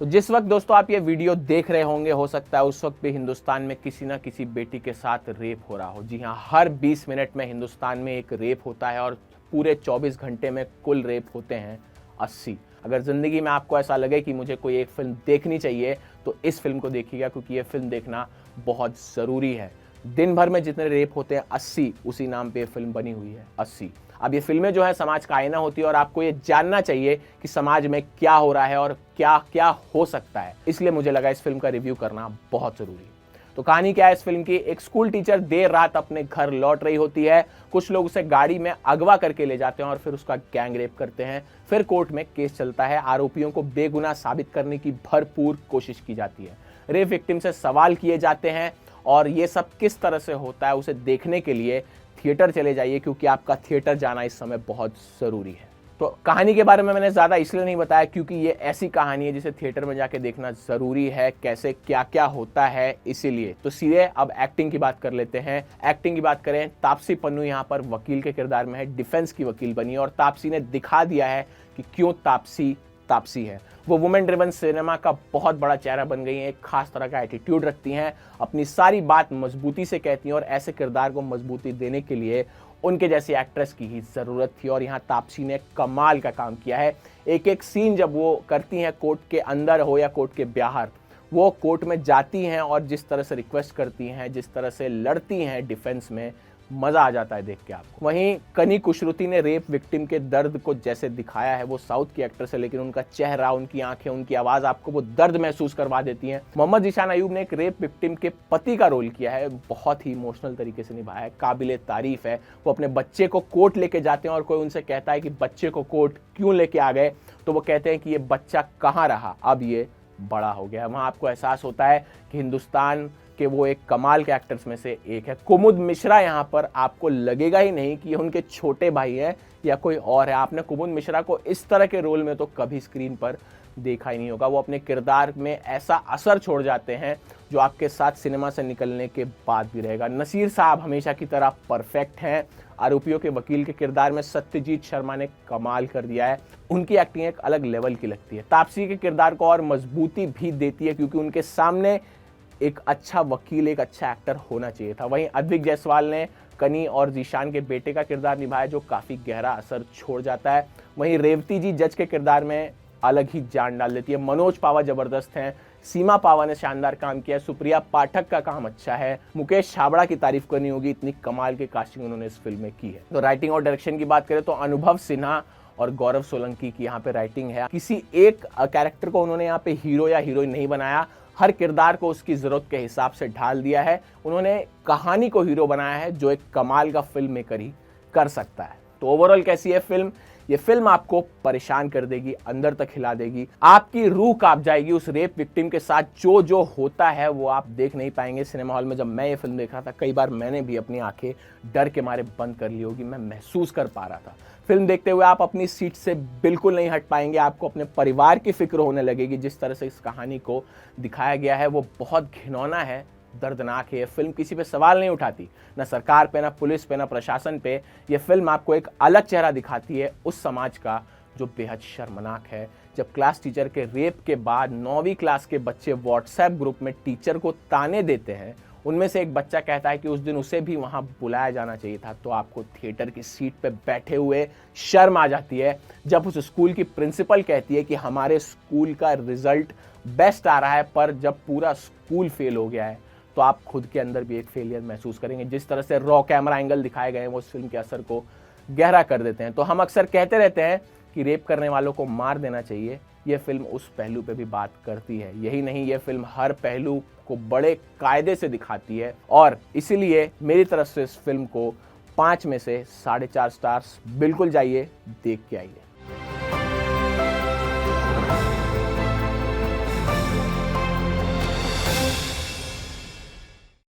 तो जिस वक्त दोस्तों आप ये वीडियो देख रहे होंगे, हो सकता है उस वक्त भी हिंदुस्तान में किसी ना किसी बेटी के साथ रेप हो रहा हो। जी हाँ, हर 20 मिनट में हिंदुस्तान में एक रेप होता है और पूरे 24 घंटे में कुल रेप होते हैं 80। अगर ज़िंदगी में आपको ऐसा लगे कि मुझे कोई एक फिल्म देखनी चाहिए तो इस फिल्म को देखिएगा, क्योंकि ये फिल्म देखना बहुत ज़रूरी है। दिन भर में जितने रेप होते हैं 80, उसी नाम पे फिल्म बनी हुई है 80। अब ये फिल्में जो है समाज का आईना होती है और आपको ये जानना चाहिए कि समाज में क्या हो रहा है और क्या क्या हो सकता है। इसलिए मुझे लगा इस फिल्म का रिव्यू करना बहुत ज़रूरी है। तो कहानी क्या है इस फिल्म की? एक स्कूल टीचर देर रात अपने घर लौट रही होती है। कुछ लोग उसे गाड़ी में अगवा करके ले जाते हैं और फिर उसका गैंग रेप करते हैं। फिर कोर्ट में केस चलता है। आरोपियों को बेगुनाह साबित करने की भरपूर कोशिश की जाती है। रेप विक्टिम से सवाल किए जाते हैं और ये सब किस तरह से होता है उसे देखने के लिए थिएटर चले जाइए, क्योंकि आपका थिएटर जाना इस समय बहुत ज़रूरी है। तो कहानी के बारे में मैंने ज़्यादा इसलिए नहीं बताया क्योंकि ये ऐसी कहानी है जिसे थिएटर में जाके देखना ज़रूरी है, कैसे क्या क्या होता है इसीलिए। तो सीधे अब एक्टिंग की बात कर लेते हैं। एक्टिंग की बात करें, तापसी पन्नू यहाँ पर वकील के किरदार में है, डिफेंस की वकील बनी है और तापसी ने दिखा दिया है कि क्यों तापसी तापसी है। वो वुमेन ड्रिवन सिनेमा का बहुत बड़ा चेहरा बन गई हैं, एक खास तरह का एटीट्यूड रखती हैं, अपनी सारी बात मजबूती से कहती हैं और ऐसे किरदार को मजबूती देने के लिए उनके जैसी एक्ट्रेस की ही ज़रूरत थी और यहाँ तापसी ने कमाल का काम किया है। एक एक सीन जब वो करती हैं, कोर्ट के अंदर हो या कोर्ट के बाहर, वो कोर्ट में जाती हैं और जिस तरह से रिक्वेस्ट करती हैं, जिस तरह से लड़ती हैं डिफेंस में, मज़ा आ जाता है देख के आपको। वहीं कनी कुशरुती ने रेप विक्टिम के दर्द को जैसे दिखाया है, वो साउथ की एक्ट्रेस है लेकिन उनका चेहरा, उनकी आंखें, उनकी आवाज़ आपको वो दर्द महसूस करवा देती हैं। मोहम्मद ज़ीशान अयूब ने एक रेप विक्टिम के पति का रोल किया है, बहुत ही इमोशनल तरीके से निभाया है, काबिले तारीफ है। वो अपने बच्चे को कोर्ट लेके जाते हैं और कोई उनसे कहता है कि बच्चे को कोर्ट क्यों लेके आ गए, तो वो कहते हैं कि ये बच्चा कहाँ रहा, अब ये बड़ा हो गया। वहाँ आपको एहसास होता है कि हिंदुस्तान कि वो एक कमाल के एक्टर्स में से एक है। कुमुद मिश्रा यहाँ पर आपको लगेगा ही नहीं कि ये उनके छोटे भाई हैं या कोई और है। आपने कुमुद मिश्रा को इस तरह के रोल में तो कभी स्क्रीन पर देखा ही नहीं होगा। वो अपने किरदार में ऐसा असर छोड़ जाते हैं जो आपके साथ सिनेमा से निकलने के बाद भी रहेगा। नसीर साहब हमेशा की तरह परफेक्ट हैं। आरोपियों के वकील के किरदार में सत्यजीत शर्मा ने कमाल कर दिया है, उनकी एक्टिंग एक अलग लेवल की लगती है। तापसी के किरदार को और मजबूती भी देती है क्योंकि उनके सामने एक अच्छा वकील, एक अच्छा एक्टर होना चाहिए था। वहीं अद्विक जायसवाल ने कनी और जीशान के बेटे का किरदार निभाया जो काफ़ी गहरा असर छोड़ जाता है। वहीं रेवती जी जज के किरदार में अलग ही जान डाल देती है। मनोज पावा ज़बरदस्त हैं, सीमा पावा ने शानदार काम किया है, सुप्रिया पाठक का काम अच्छा है, मुकेश छाबड़ा की तारीफ करनी होगी, इतनी कमाल की कास्टिंग उन्होंने इस फिल्म में की है। तो राइटिंग और डायरेक्शन की बात करें तो अनुभव सिन्हा और गौरव सोलंकी की यहाँ पे राइटिंग है। किसी एक कैरेक्टर को उन्होंने यहाँ पे हीरो या हीरोइन नहीं बनाया, हर किरदार को उसकी ज़रूरत के हिसाब से ढाल दिया है। उन्होंने कहानी को हीरो बनाया है जो एक कमाल का फिल्म मेकर ही कर सकता है। तो ओवरऑल कैसी है फिल्म? ये फिल्म आपको परेशान कर देगी, अंदर तक हिला देगी, आपकी रूह कांप जाएगी। उस रेप विक्टिम के साथ जो जो होता है वो आप देख नहीं पाएंगे। सिनेमा हॉल में जब मैं ये फिल्म देख रहा था, कई बार मैंने भी अपनी आंखें डर के मारे बंद कर ली होगी, मैं महसूस कर पा रहा था। फिल्म देखते हुए आप अपनी सीट से बिल्कुल नहीं हट पाएंगे, आपको अपने परिवार की फिक्र होने लगेगी। जिस तरह से इस कहानी को दिखाया गया है वो बहुत घिनौना है, दर्दनाक है। फिल्म किसी पे सवाल नहीं उठाती, ना सरकार पे, ना पुलिस पे, ना प्रशासन पे। ये फिल्म आपको एक अलग चेहरा दिखाती है उस समाज का जो बेहद शर्मनाक है। जब क्लास टीचर के रेप के बाद 9वीं क्लास के बच्चे व्हाट्सएप ग्रुप में टीचर को ताने देते हैं, उनमें से एक बच्चा कहता है कि उस दिन उसे भी वहां बुलाया जाना चाहिए था, तो आपको थिएटर की सीट पे बैठे हुए शर्म आ जाती है। जब उस स्कूल की प्रिंसिपल कहती है कि हमारे स्कूल का रिजल्ट बेस्ट आ रहा है, पर जब पूरा स्कूल फेल हो गया है तो आप खुद के अंदर भी एक फेलियर महसूस करेंगे। जिस तरह से रॉ कैमरा एंगल दिखाए गए हैं वो इस फिल्म के असर को गहरा कर देते हैं। तो हम अक्सर कहते रहते हैं कि रेप करने वालों को मार देना चाहिए, ये फिल्म उस पहलू पे भी बात करती है। यही नहीं, ये फिल्म हर पहलू को बड़े कायदे से दिखाती है और इसीलिए मेरी तरफ से इस फिल्म को 5 में से 4.5 स्टार्स। बिल्कुल जाइए, देख के आइए।